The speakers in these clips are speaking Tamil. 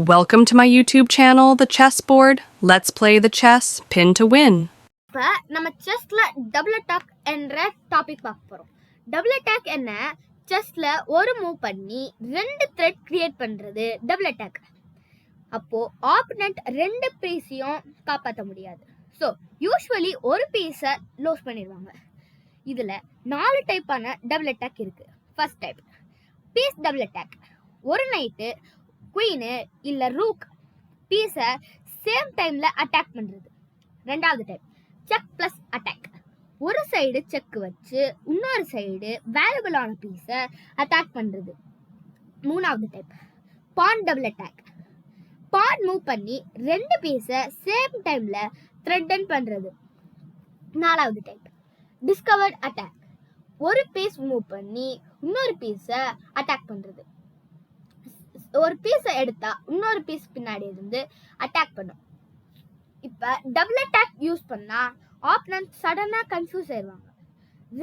Welcome to my YouTube channel, The Chessboard. Let's play the chess pin to win. இப்போ நம்ம செஸ்ல டபுள் அட்டாக் என்ற டாபிக் பார்க்க போறோம். டபுள் அட்டாக் என்ன? செஸ்ல ஒரு மூவ் பண்ணி ரெண்டு த்ரெட் கிரியேட் பண்றது டபுள் அட்டாக். அப்போ ஆப்போனன்ட் ரெண்டு பீஸையும் காப்பாற்ற முடியாது. ஸோ யூஸ்வலி ஒரு பீஸை லோஸ் பண்ணிடுவாங்க. இதுல 4 டைப்பான டபுள் அட்டாக் இருக்கு. First type piece double attack. ஒரு நைட்டு குயினு இல்ல ரூக் பீஸை சேம் டைம்ல அட்டாக் பண்றது. ரெண்டாவது டைப் செக் பிளஸ் அட்டாக். ஒரு சைடு செக் வச்சு இன்னொரு சைடு வேல்யூபிளான பீஸை அட்டாக் பண்றது. மூணாவது type pawn double attack. Pawn move பண்ணி ரெண்டு பீஸை சேம் டைம்ல த்ரெட்டன் பண்றது. நாலாவது டைப் டிஸ்கவர்ட் அட்டாக். ஒரு பீஸ் மூவ் பண்ணி இன்னொரு பீஸை அட்டாக் பண்றது. ஒரு பீஸை எடுத்தா இன்னொரு பீஸ் பின்னாடி இருந்து அட்டாக் பண்ணும். இப்ப டபுள் அட்டாக் யூஸ் பண்ணா ஆப்போனன்ட் சடனா கன்ஃபியூஸ் ஆயிடுவாங்க.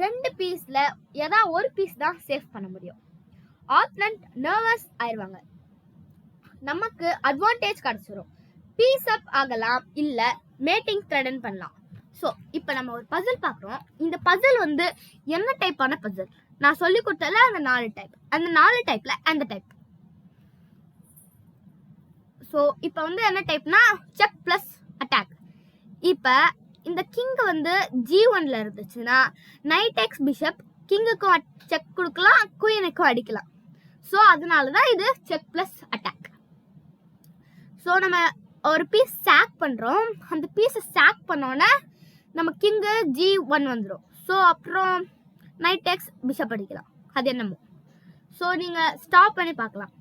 ரெண்டு பீஸ்ல ஏதாவது ஒரு பீஸ் தான் சேவ் பண்ண முடியும். ஆப்போனன்ட் நர்வஸ் ஆயிடுவாங்க. நமக்கு அட்வான்டேஜ் கிடைச்சிரும். பீஸ் அப் ஆகலாம் இல்ல மேட்டிங் த்ரெடன் பண்ணலாம். ஸோ இப்போ நம்ம ஒரு பசில் பார்க்குறோம். இந்த பசில் என்ன டைப்பான பசில்? நான் சொல்லி கொடுத்தல அந்த 4 டைப். அந்த 4 டைப்ல அந்த டைப். ஸோ இப்போ என்ன டைப்னா செக் பிளஸ் அட்டாக். இப்போ இந்த கிங் G1ல இருந்துச்சுன்னா நைட் எக்ஸ் பிஷப் கிங்குக்கும் செக் கொடுக்கலாம், குயினுக்கும் அடிக்கலாம். ஸோ அதனால தான் இது செக் பிளஸ் அட்டாக். ஸோ நம்ம ஒரு பீஸ் சாக் பண்ணுறோம். அந்த பீஸை சாக் பண்ணோன்னே நம்ம கிங்கு G1 வந்துடும். ஸோ அப்புறம் நைட் எக்ஸ் பிஷப் அடிக்கலாம். அது என்னமோ. ஸோ நீங்கள் ஸ்டாப் பண்ணி பார்க்கலாம்.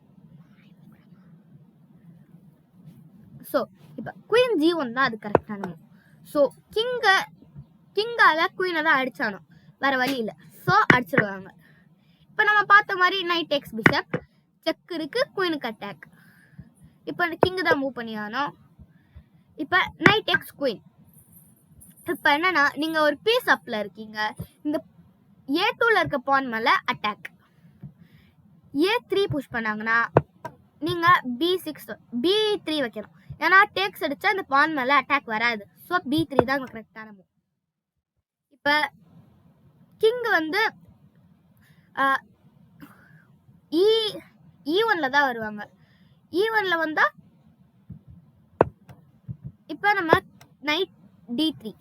ஸோ இப்போ குயின் G1 தான் அது கரெக்டான மூவ். ஸோ கிங்கால குயினை தான் அடிச்சானோ, வேற வழி இல்லை. ஸோ அடிச்சிடுவாங்க. இப்போ நம்ம பார்த்த மாதிரி நைட் எக்ஸ் பிஷப் செக் இருக்கு, குயினுக்கு அட்டாக். இப்போ கிங்கு தான் மூவ் பண்ணியானோ. இப்போ நைட் எக்ஸ் குயின். இப்போ என்னன்னா நீங்க ஒரு பீஸ் அப்ல இருக்கீங்க. இந்த A2ல இருக்க பான் மேல அட்டாக். A3 புஷ் பண்ணாங்கன்னா நீங்க B3 வைக்கணும். ஏன்னா டேக்ஸ் அடிச்சா அந்த பான் மேல அட்டாக் வராது. ஸோ B3 தான் கரெக்டான மூவ். இப்போ கிங் E1ல தான் வருவாங்க. E1ல வந்தா இப்போ நம்ம நைட் D3.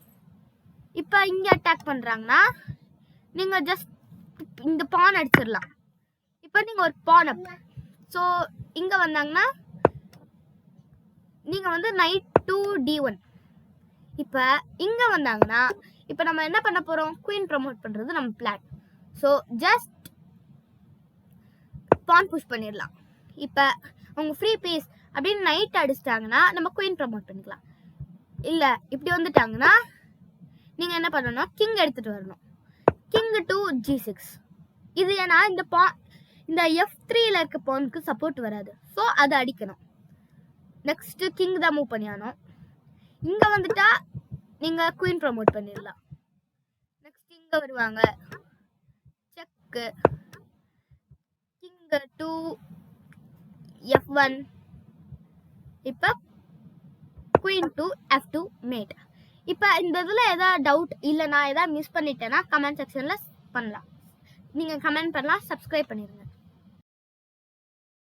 இப்போ இங்க அட்டாக் பண்றாங்கன்னா நீங்க ஜஸ்ட் இந்த பான் அடிச்சிடலாம். இப்போ நீங்க ஒரு பான் அப். ஸோ இங்க வந்தாங்கன்னா நீங்க நைட் 2D1. இப்போ இங்க வந்தாங்கன்னா இப்போ நம்ம என்ன பண்ண போறோம்? குயின் ப்ரமோட் பண்றது நம்ம plan. So just pawn push பண்ணிடலாம். இப்போ அவங்க ஃப்ரீ பீஸ் அப்படின்னு நைட் அடிச்சிட்டாங்கன்னா நம்ம குயின் ப்ரமோட் பண்ணிக்கலாம். இல்லை இப்படி வந்துட்டாங்கன்னா நீங்க என்ன பண்ணணும்? கிங் எடுத்துட்டு வரணும். King to G6. இது ஏன்னா இந்த F3ல இருக்க பானுக்கு சப்போர்ட் வராது. ஸோ அதை அடிக்கணும். நெக்ஸ்ட் கிங் தான் மூவ் பண்ணியானோம். இங்க வந்துட்டா நீங்க குயின் ப்ரமோட் பண்ணிடலாம். நெக்ஸ்ட் இங்க வருவாங்க செக் கிங் டு F1. இப்போ குயின் டு F2 மேட். இப்போ இந்த இதில் ஏதாவது டவுட் இல்லை நான் ஏதாவது மிஸ் பண்ணிட்டேன்னா கமெண்ட் செக்ஷனில் பண்ணலாம். நீங்கள் கமெண்ட் பண்ணலாம், சப்ஸ்கிரைப் பண்ணிடுங்க.